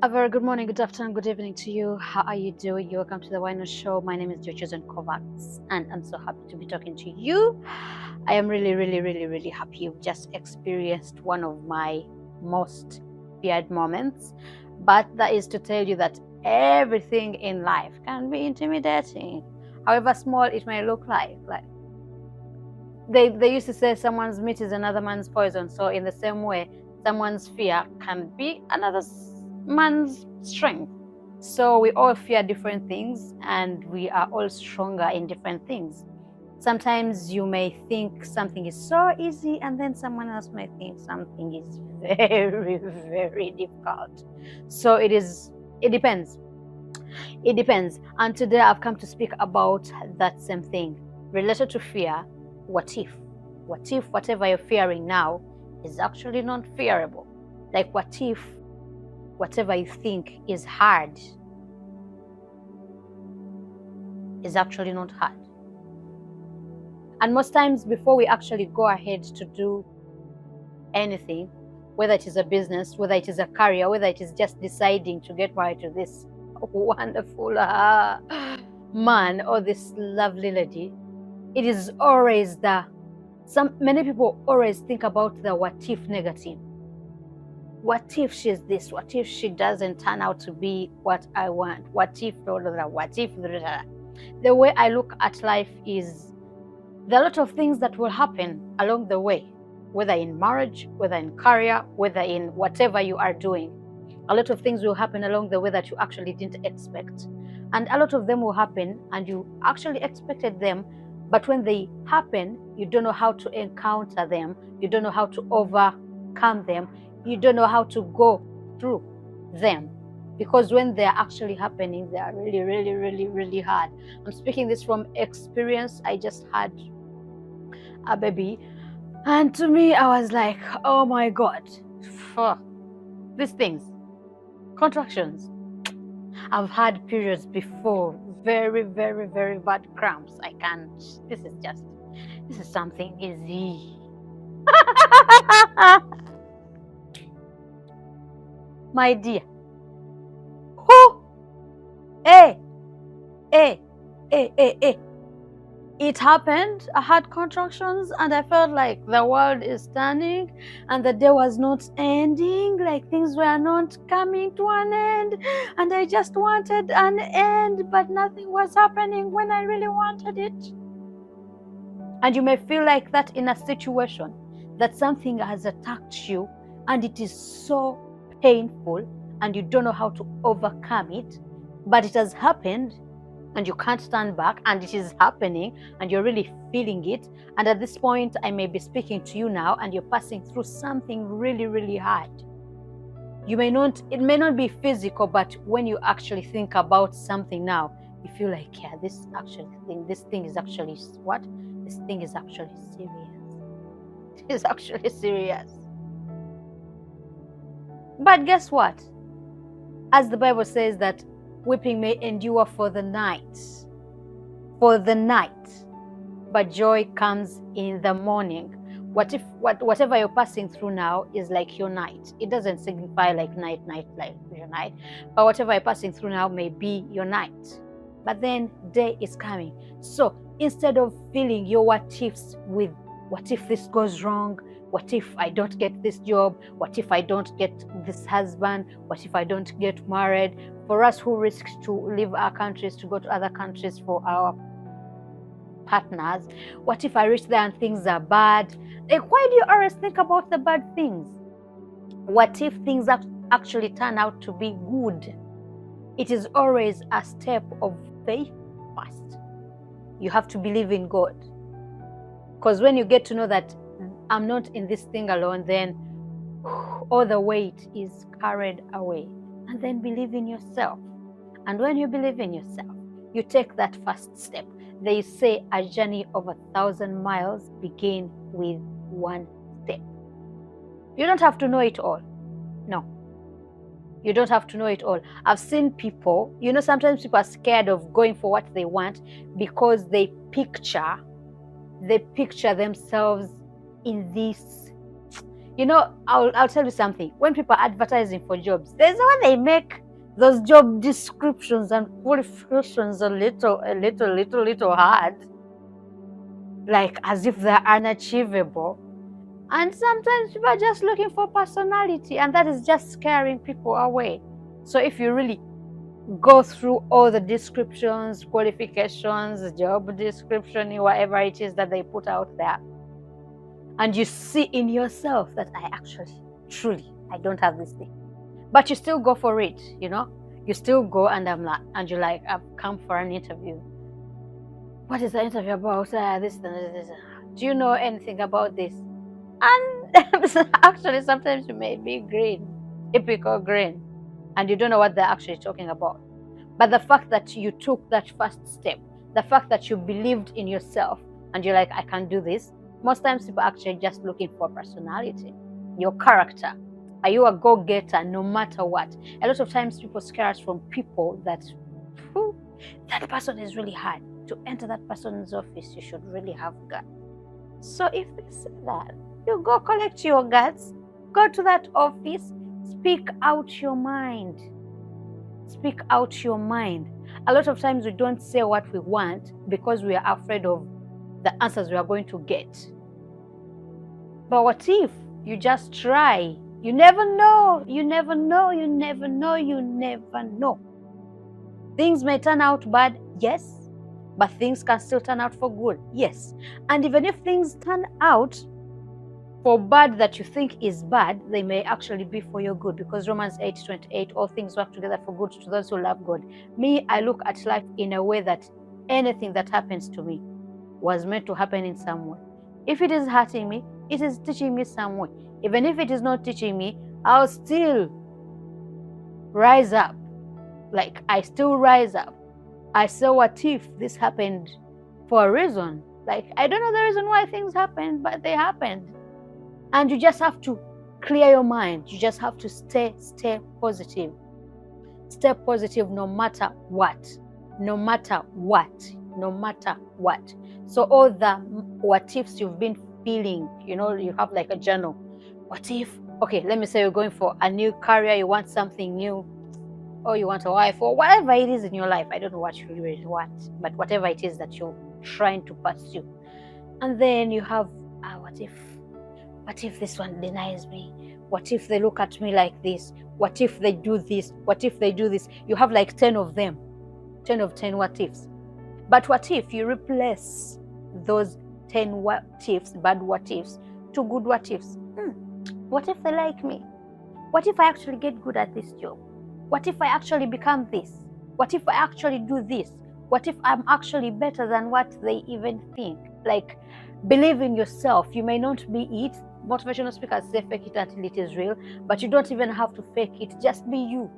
A very good morning, good afternoon, good evening to you. How are you doing? You welcome to the Why Not Show. My name is Jochosen Kovacs, and I'm so happy to be talking to you. I am really happy you've just experienced one of my most feared moments. But that is to tell you that everything in life can be intimidating, however small it may look like. They used to say someone's meat is another man's poison. So in the same way, someone's fear can be another man's strength. So we all fear different things, and we are all stronger in different things. Sometimes you may think something is so easy, and then someone else may think something is very difficult. So it depends. It depends. And today I've come to speak about that same thing related to fear. What if? What if whatever you're fearing now is actually not fearable? Like, what if whatever you think is hard is actually not hard? And most times, before we actually go ahead to do anything, whether it is a business, whether it is a career, whether it is just deciding to get married to this wonderful man or this lovely lady, it is always many people always think about the what if negative. What if she's this? What if she doesn't turn out to be what I want? What if, what if, the way I look at life is there are a lot of things that will happen along the way, whether in marriage, whether in career, whether in whatever you are doing. A lot of things will happen along the way that you actually didn't expect. And a lot of them will happen and you actually expected them, but when they happen, you don't know how to encounter them, you don't know how to overcome them, you don't know how to go through them. Because when they're actually happening, they are really hard. I'm speaking this from experience. I just had a baby, and to me, I was like, oh my God, these things, contractions. I've had periods before, very bad cramps. I can't, this is something easy. My dear. Oh, hey, hey, hey. It happened. I had contractions and I felt like the world is turning and the day was not ending, like things were not coming to an end, and I just wanted an end, but nothing was happening when I really wanted it. And you may feel like that in a situation that something has attacked you and it is so painful and you don't know how to overcome it, but it has happened and you can't stand back, and it is happening and you're really feeling it. And at this point, I may be speaking to you now and you're passing through something really hard. It may not be physical, but when you actually think about something now, you feel like, yeah, this thing is actually what? This thing is actually serious. It is actually serious. But guess what? As the Bible says that weeping may endure for the night, but joy comes in the morning. Whatever you're passing through now is like your night. It doesn't signify like night, like your night, but whatever you're passing through now may be your night. But then day is coming. So instead of feeling your what ifs with what if this goes wrong, what if I don't get this job, what if I don't get this husband, what if I don't get married, for us who risk to leave our countries to go to other countries for our partners, what if I reach there and things are bad? Like, why do you always think about the bad things? What if things actually turn out to be good? It is always a step of faith first. You have to believe in God. Because when you get to know that I'm not in this thing alone, then all the weight is carried away. And then believe in yourself. And when you believe in yourself, you take that first step. They say a journey of 1,000 miles begins with one step. You don't have to know it all. No. You don't have to know it all. I've seen people, sometimes people are scared of going for what they want because they picture themselves in this You know, I'll tell you something. When people are advertising for jobs, there's when they make those job descriptions and qualifications a little hard, like as if they're unachievable. And sometimes people are just looking for personality, and that is just scaring people away. So if you really go through all the descriptions, qualifications, job description, whatever it is that they put out there, and you see in yourself that I actually, truly, I don't have this thing, but you still go for it, you know, you still go, and you're like, I've come for an interview. What is the interview about? This. Do you know anything about this? And actually, sometimes you may be green, typical green, and you don't know what they're actually talking about. But the fact that you took that first step, the fact that you believed in yourself, and you're like, I can do this. Most times people are actually just looking for personality, your character. Are you a go-getter no matter what? A lot of times people scare us from people that, that person is really hard. To enter that person's office, you should really have guts. So if they say that, you go collect your guts, go to that office, speak out your mind. Speak out your mind. A lot of times we don't say what we want because we are afraid of the answers we are going to get. But what if you just try? You never know. You never know. You never know. You never know. Things may turn out bad, yes, but things can still turn out for good, yes. And even if things turn out for bad that you think is bad, they may actually be for your good, because Romans 8:28, all things work together for good to those who love God. Me, I look at life in a way that anything that happens to me was meant to happen in some way. If it is hurting me, it is teaching me some way. Even if it is not teaching me, I'll still rise up. Like, I still rise up. I say, what if this happened for a reason? Like, I don't know the reason why things happened, but they happened. And you just have to clear your mind. You just have to stay positive. Stay positive no matter what. No matter what. No matter what. So all the what ifs you've been feeling, you know, you have like a journal. What if? Okay, let me say you're going for a new career, you want something new, or you want a wife, or whatever it is in your life. I don't know what you really want, but whatever it is that you're trying to pursue. And then you have, what if? What if this one denies me? What if they look at me like this? What if they do this? What if they do this? You have like 10 of them. 10 of 10 what ifs. But what if you replace those 10 what ifs, bad what ifs, to good what ifs? What if they like me? What if I actually get good at this job? What if I actually become this? What if I actually do this? What if I'm actually better than what they even think? Like, believe in yourself. You may not be it. Motivational speakers say fake it until it is real, but you don't even have to fake it. Just be you.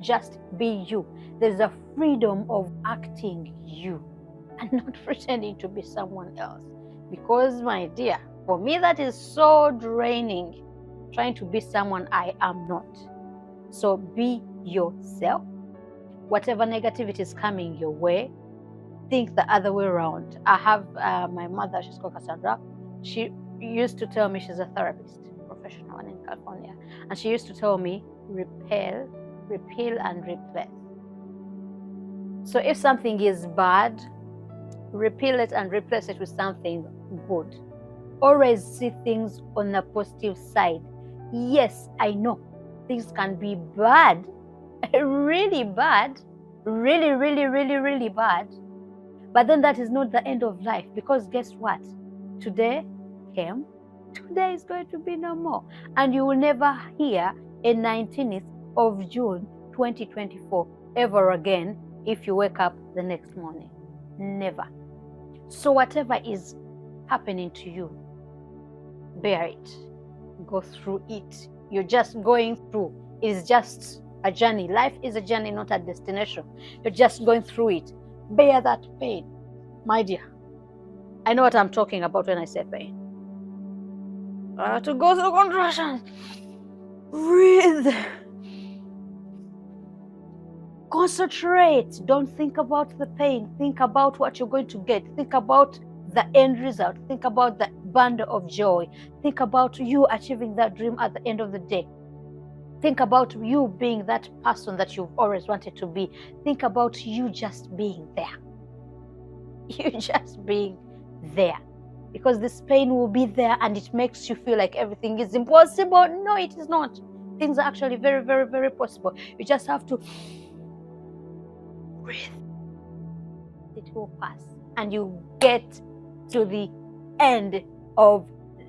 Just be you. There's a freedom of acting you and not pretending to be someone else. Because, my dear, for me that is so draining, trying to be someone I am not. So be yourself. Whatever negativity is coming your way, think the other way around. I have my mother, she's called Cassandra. She used to tell me, she's a therapist, professional in California, and she used to tell me, repel, and replace. So if something is bad, repeal it and replace it with something good. Always see things on the positive side. Yes, I know things can be bad, really bad, really bad. But then that is not the end of life, because guess what? Today came, today is going to be no more. And you will never hear a 19th of June 2024 ever again if you wake up the next morning. Never. So whatever is happening to you, bear it. Go through it. You're just going through. It is just a journey. Life is a journey, not a destination. You're just going through it. Bear that pain, my dear. I know what I'm talking about when I say pain. To go through contractions. Breathe. Concentrate. Don't think about the pain. Think about what you're going to get. Think about the end result. Think about the bundle of joy. Think about you achieving that dream at the end of the day. Think about you being that person that you've always wanted to be. Think about you just being there. You just being there. Because this pain will be there and it makes you feel like everything is impossible. No, it is not. Things are actually very, very, very possible. You just have to breathe. It will pass. And you get to the end of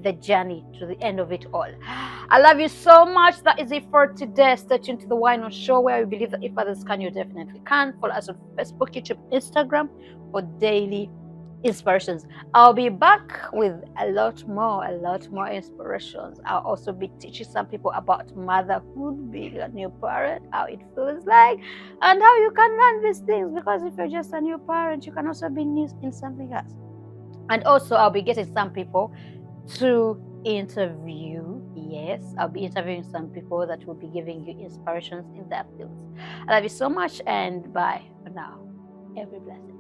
the journey, to the end of it all. I love you so much. That is it for today. Stay tuned to the Why Not Show, where we believe that if others can, you definitely can. Follow us on Facebook, YouTube, Instagram for daily inspirations. I'll be back with a lot more inspirations. I'll also be teaching some people about motherhood, being a new parent, how it feels like, and how you can learn these things, because if you're just a new parent, you can also be new in something else. And also I'll be getting some people to interview. Yes, I'll be interviewing some people that will be giving you inspirations in their fields. I love you so much, and bye for now. Every blessing.